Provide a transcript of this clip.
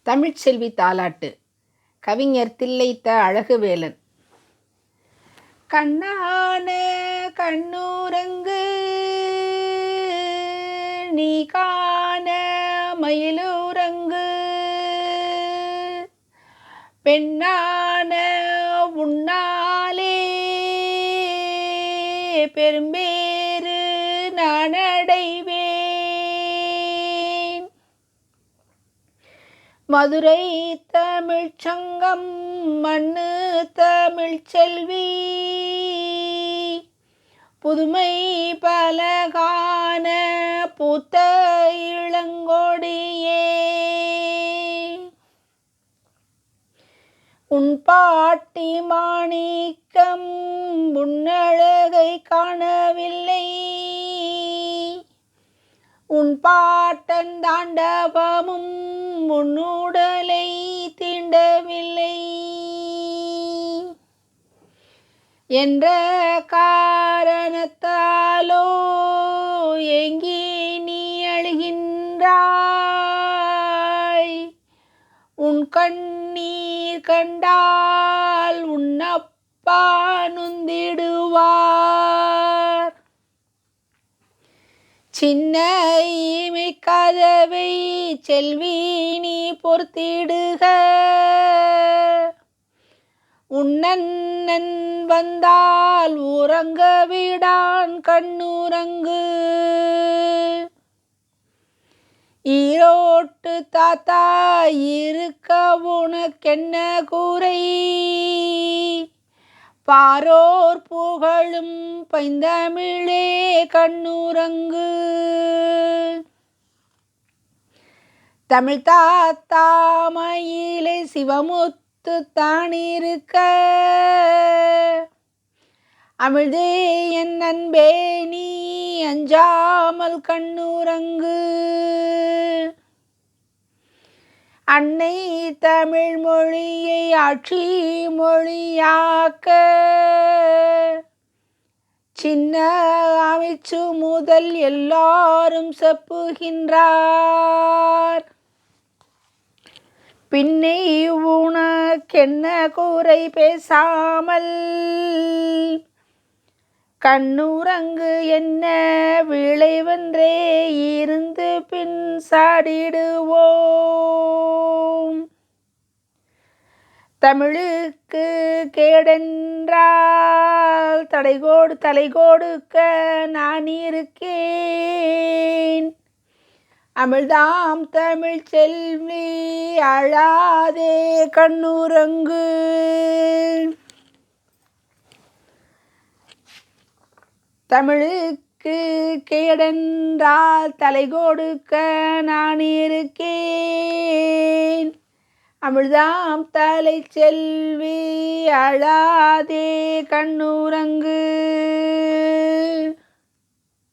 தமிழ்ச்செல்வி தாலாட்டு. கவிஞர் தில்லைத்த அழகுவேலன். கண்ணான கண்ணூரங்கு நீ காண மயிலூரங்கு, பெண்ணான உன்னாலே பெரும்பேறு நானடைவேன். மதுரை தமிழ்ச்சங்கம் மண்ணு தமிழ்ச்செல்வி, புதுமை பலகான பூத்த இளங்கொடியே, உன் பாட்டி மாணிக்கம் உன்னழகை காணவில்லை, உன் பாட்டன் தாண்டவமும் உன்னுடலை தீண்டவில்லை என்ற காரணத்தாலோ எங்கி நீ அழுகின்றாய். உன் கண்ணீர் கண்டால் உன்னப்பா நொந்திடுவார். சின்ன இமை கதவை செல்வி நீ பொறுத்திடுக, உன்னண்ணன் வந்தால் உறங்க விடான் கண்ணுறங்கு. ஈரோட்டு தாத்தா இருக்க உனக்கென்ன கூரை, பாரோர் புகழும் பைந்தமிழே கண்ணுறங்கு. தமிழ் தாத்தா மயிலை சிவமுத்து தானிருக்க, அமிழ்தே என் அன்பே நீ அஞ்சாமல் கண்ணுறங்கு. அன்னை தமிழ் மொழியை ஆட்சி மொழியாக்க, சின்ன அமைச்சு முதல் எல்லாரும் செப்புகின்றார். பின்னே உனக்கென்ன கூரை பேசாமல் கண்ணுறங்கு, என்ன விளைவென்றே இருந்து பின் சாடிடுவோம். தமிழுக்கு கேடென்றால் தலை கொடுக்க நான் இருக்கேன். அமிழ்தாம் தமிழ் செல்வி அழாதே கண்ணுறங்கு. தமிழுக்கு கேடென்றால் தலை கொடுக்க நான் இருக்கேன். அமிழ்தாம் தலை செல்வி அழாதே கண்ணுறங்கு.